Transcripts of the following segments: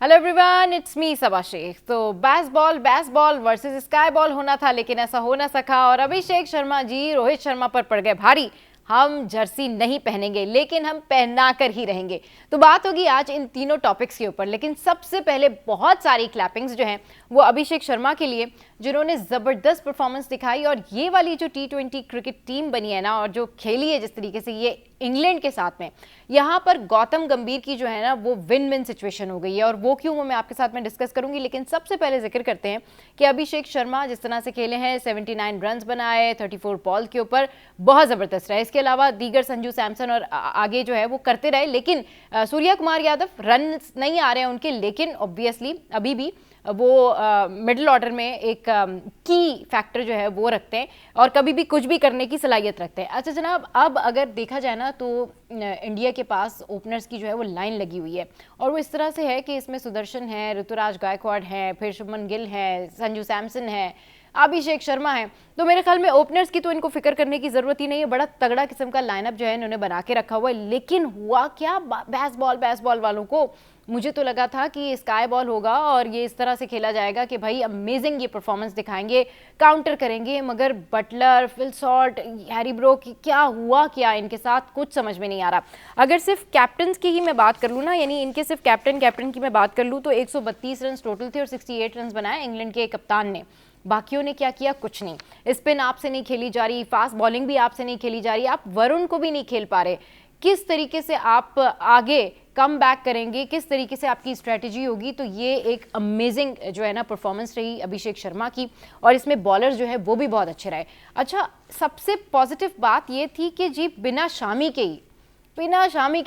Hello everyone, it's me सबा शेख। तो baseball versus sky ball होना था, लेकिन ऐसा हो ना सका और अभिषेक शर्मा जी रोहित शर्मा पर पड़ गए भारी। हम जर्सी नहीं पहनेंगे, लेकिन हम पहना कर ही रहेंगे। तो बात होगी आज इन तीनों टॉपिक्स के ऊपर, लेकिन सबसे पहले बहुत सारी क्लैपिंग्स जो हैं वो अभिषेक शर्मा के लिए, जिन्होंने जबरदस्त परफॉर्मेंस दिखाई। और ये वाली जो T20 क्रिकेट टीम बनी है ना, और जो खेली है जिस तरीके से ये इंग्लैंड के साथ में, यहाँ पर गौतम गंभीर की जो है ना वो विन विन सिचुएशन हो गई है। और वो क्यों, वो मैं आपके साथ में डिस्कस करूंगी। लेकिन सबसे पहले जिक्र करते हैं कि अभिषेक शर्मा जिस तरह से खेले हैं, 79 रन बनाए 34 बॉल के ऊपर, बहुत जबरदस्त रहे। इसके अलावा दीगर संजू सैमसन और आगे जो है वो करते रहे, लेकिन सूर्या कुमार यादव रन नहीं आ रहे हैं उनके, लेकिन ऑब्वियसली अभी भी वो मिडिल ऑर्डर में एक की फैक्टर जो है वो रखते हैं और कभी भी कुछ भी करने की सलाहियत रखते हैं। अच्छा जनाब, अब अगर देखा जाए ना तो इंडिया के पास ओपनर्स की जो है वो लाइन लगी हुई है, और वो इस तरह से है कि इसमें सुदर्शन है, ऋतुराज गायकवाड़ है, फिर शुभमन गिल है, संजू सैमसन है, अभिषेक शर्मा है। तो मेरे ख्याल में ओपनर्स की तो इनको फिक्र करने की जरूरत ही नहीं है। बड़ा तगड़ा किस्म का लाइनअप जो है इन्होंने बना के रखा हुआ है। लेकिन हुआ क्या, बेसबॉल वालों को, मुझे तो लगा था कि स्काई बॉल होगा और ये इस तरह से खेला जाएगा कि भाई अमेजिंग ये परफॉर्मेंस दिखाएंगे, काउंटर करेंगे, मगर Butler, Phil Salt, Harry Brook, क्या हुआ क्या इनके साथ कुछ समझ में नहीं आ रहा। अगर सिर्फ कैप्टन्स की ही मैं बात कर लूँ ना, यानी इनके सिर्फ कैप्टन की मैं बात कर लूँ, तो 132 रन टोटल थे और 68 रन बनाए इंग्लैंड के कप्तान ने। बाकियों ने क्या किया, कुछ नहीं। स्पिन आपसे नहीं खेली जा रही, फास्ट बॉलिंग भी आपसे नहीं खेली जा रही, आप वरुण को भी नहीं खेल पा रहे। किस तरीके से आप आगे कम बैक करेंगे, किस तरीके से आपकी स्ट्रेटजी होगी। तो ये एक अमेजिंग जो है ना परफॉर्मेंस रही अभिषेक शर्मा की, और इसमें बॉलर जो है वो भी बहुत अच्छे रहे। अच्छा, सबसे पॉजिटिव बात ये थी कि जी बिना शामी के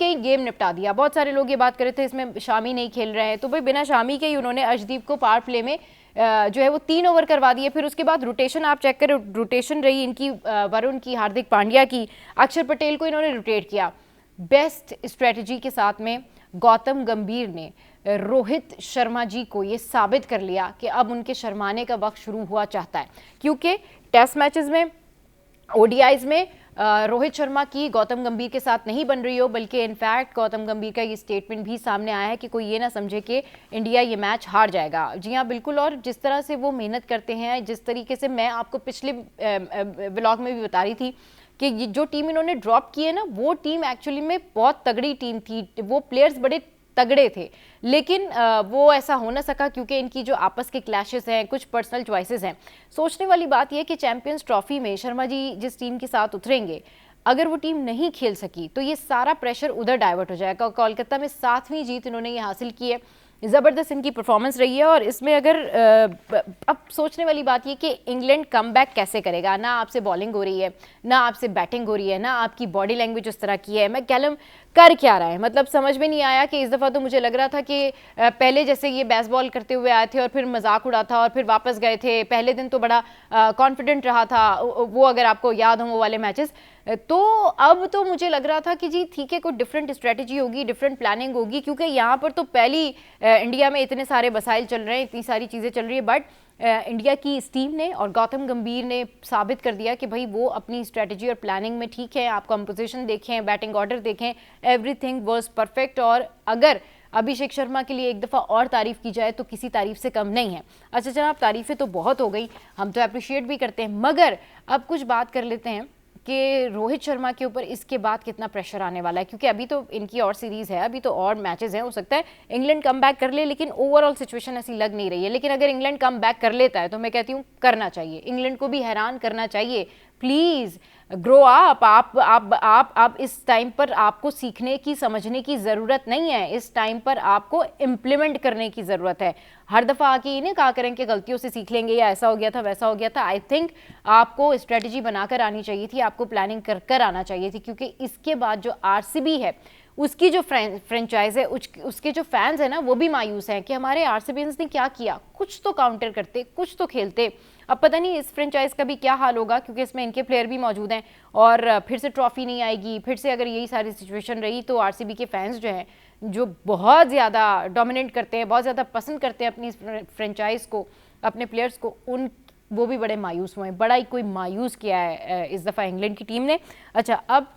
ही गेम निपटा दिया। बहुत सारे लोग ये बात कर रहे थे इसमें शामी नहीं खेल रहे हैं, तो भाई बिना शामी के ही उन्होंने अर्शदीप को पावर प्ले में जो है वो 3 ओवर करवा दिए। फिर उसके बाद रोटेशन आप चेक करें, रोटेशन रही इनकी, वरुण की, हार्दिक पांड्या की, अक्षर पटेल को इन्होंने रोटेट किया। बेस्ट स्ट्रेटजी के साथ में गौतम गंभीर ने रोहित शर्मा जी को ये साबित कर लिया कि अब उनके शर्माने का वक्त शुरू हुआ चाहता है, क्योंकि टेस्ट मैचेस में, ओडीआईज में रोहित शर्मा की गौतम गंभीर के साथ नहीं बन रही हो, बल्कि इनफैक्ट गौतम गंभीर का ये स्टेटमेंट भी सामने आया है कि कोई ये ना समझे कि इंडिया ये मैच हार जाएगा। जी हाँ, बिल्कुल। और जिस तरह से वो मेहनत करते हैं, जिस तरीके से मैं आपको पिछले व्लॉग में भी बता रही थी कि जो टीम इन्होंने ड्रॉप की है ना, वो टीम एक्चुअली में बहुत तगड़ी टीम थी, वो प्लेयर्स बड़े तगड़े थे, लेकिन वो ऐसा हो ना सका क्योंकि इनकी जो आपस के क्लैशेस हैं, कुछ पर्सनल चॉइसेस हैं। सोचने वाली बात यह कि चैंपियंस ट्रॉफी में शर्मा जी जिस टीम के साथ उतरेंगे, अगर वो टीम नहीं खेल सकी तो ये सारा प्रेशर उधर डाइवर्ट हो जाएगा। कोलकाता में 7वीं जीत इन्होंने ये हासिल की है, ज़बरदस्त इनकी परफॉर्मेंस रही है। और इसमें अगर अब सोचने वाली बात ये कि इंग्लैंड कमबैक कैसे करेगा। ना आपसे बॉलिंग हो रही है, ना आपसे बैटिंग हो रही है, ना आपकी बॉडी लैंग्वेज उस तरह की है। मैककलम कर क्या रहा है, मतलब समझ में नहीं आया। कि इस दफ़ा तो मुझे लग रहा था कि पहले जैसे ये बेसबॉल करते हुए आए थे और फिर मजाक उड़ा था और फिर वापस गए थे। पहले दिन तो बड़ा कॉन्फिडेंट रहा था वो, अगर आपको याद हो वो वाले मैचेस। तो अब तो मुझे लग रहा था कि जी ठीक है, कोई डिफरेंट स्ट्रेटजी होगी, डिफरेंट प्लानिंग होगी, क्योंकि यहाँ पर तो पहली इंडिया में इतने सारे मसाइल चल रहे हैं, इतनी सारी चीज़ें चल रही है, बट इंडिया की इस टीम ने और गौतम गंभीर ने साबित कर दिया कि भाई वो अपनी स्ट्रेटजी और प्लानिंग में ठीक है। आप कंपोजिशन देखें, बैटिंग ऑर्डर देखें, एवरीथिंग वाज परफेक्ट। और अगर अभिषेक शर्मा के लिए एक दफ़ा और तारीफ की जाए तो किसी तारीफ से कम नहीं है। अच्छा जनाब, तारीफें तो बहुत हो गई, हम तो अप्रिशिएट भी करते हैं, मगर अब कुछ बात कर लेते हैं कि रोहित शर्मा के ऊपर इसके बाद कितना प्रेशर आने वाला है। क्योंकि अभी तो इनकी और सीरीज़ है, अभी तो और मैचेस हैं, हो सकता है इंग्लैंड कम बैक कर ले, लेकिन ओवरऑल सिचुएशन ऐसी लग नहीं रही है। लेकिन अगर इंग्लैंड कम बैक कर लेता है तो मैं कहती हूँ करना चाहिए, इंग्लैंड को भी हैरान करना चाहिए। Please grow up. आप इस टाइम पर आपको सीखने की, समझने की ज़रूरत नहीं है, इस टाइम पर आपको इम्प्लीमेंट करने की ज़रूरत है। हर दफ़ा आके ये नहीं कहा करें कि गलतियों से सीख लेंगे या ऐसा हो गया था वैसा हो गया था। आई थिंक आपको स्ट्रेटजी बनाकर आनी चाहिए थी, आपको प्लानिंग कर कर आना चाहिए थी, क्योंकि इसके बाद जो आरसीबी है, उसकी जो फ्रेंचाइज है, उसके जो फैंस हैं ना, वो भी मायूस हैं कि हमारे आरसीबीएंस ने क्या किया, कुछ तो काउंटर करते, कुछ तो खेलते। अब पता नहीं इस फ्रेंचाइज का भी क्या हाल होगा, क्योंकि इसमें इनके प्लेयर भी मौजूद हैं और फिर से ट्रॉफी नहीं आएगी। फिर से अगर यही सारी सिचुएशन रही तो आरसीबी के फैंस जो हैं, जो बहुत ज़्यादा डोमिनेट करते हैं, बहुत ज़्यादा पसंद करते हैं अपनी फ्रेंचाइज को, अपने प्लेयर्स को, उन वो भी बड़े मायूस हुए हैं। बड़ा ही कोई मायूस किया है इस दफ़ा इंग्लैंड की टीम ने। अच्छा, अब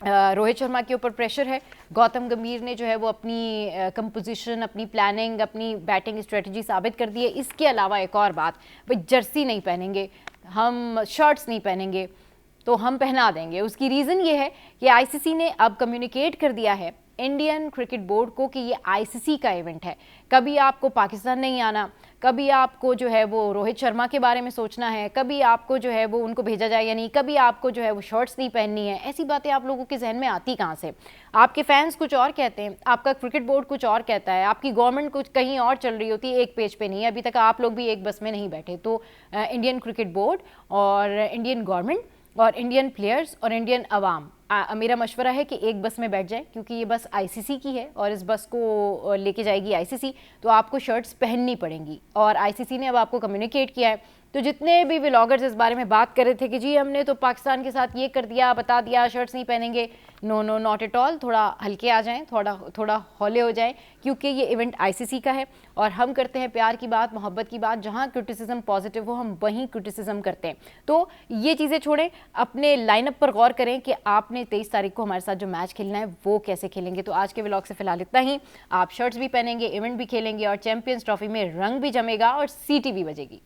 रोहित शर्मा के ऊपर प्रेशर है। गौतम गंभीर ने जो है वो अपनी कंपोजिशन, अपनी प्लानिंग, अपनी बैटिंग स्ट्रेटजी साबित कर दी है। इसके अलावा एक और बात, भाई जर्सी नहीं पहनेंगे हम, शर्ट्स नहीं पहनेंगे तो हम पहना देंगे। उसकी रीज़न ये है कि आईसीसी ने अब कम्युनिकेट कर दिया है इंडियन क्रिकेट बोर्ड को कि ये आईसीसी का इवेंट है। कभी आपको पाकिस्तान नहीं आना, कभी आपको जो है वो रोहित शर्मा के बारे में सोचना है, कभी आपको जो है वो उनको भेजा जाए या नहीं, कभी आपको जो है वो शर्ट्स नहीं पहननी है। ऐसी बातें आप लोगों के जहन में आती कहाँ से? आपके फैंस कुछ और कहते हैं, आपका क्रिकेट बोर्ड कुछ और कहता है, आपकी गवर्नमेंट कुछ कहीं और चल रही होती है, एक पेज पे नहीं। अभी तक आप लोग भी एक बस में नहीं बैठे। तो इंडियन क्रिकेट बोर्ड और इंडियन गवर्नमेंट और इंडियन प्लेयर्स और इंडियन अवाम, मेरा मशवरा है कि एक बस में बैठ जाए, क्योंकि ये बस आईसीसी की है और इस बस को लेके जाएगी आईसीसी। तो आपको शर्ट्स पहननी पड़ेंगी और आईसीसी ने अब आपको कम्युनिकेट किया है। तो जितने भी व्लॉगर्स इस बारे में बात कर रहे थे कि जी हमने तो पाकिस्तान के साथ ये कर दिया, बता दिया, शर्ट्स नहीं पहनेंगे, no no not at all. थोड़ा हल्के आ जाएं, थोड़ा हौले हो जाएं, क्योंकि ये इवेंट आईसीसी का है और हम करते हैं प्यार की बात, मोहब्बत की बात। जहां क्रिटिसिज्म पॉजिटिव हो हम वहीं क्रिटिसिज्म करते हैं। तो ये चीज़ें छोड़ें, अपने लाइनअप पर गौर करें कि आपने 23 तारीख को हमारे साथ जो मैच खेलना है वो कैसे खेलेंगे। तो आज के व्लॉग से फिलहाल इतना ही। आप शर्ट्स भी पहनेंगे, इवेंट भी खेलेंगे और चैंपियंस ट्रॉफी में रंग भी जमेगा और सीटी भी बजेगी।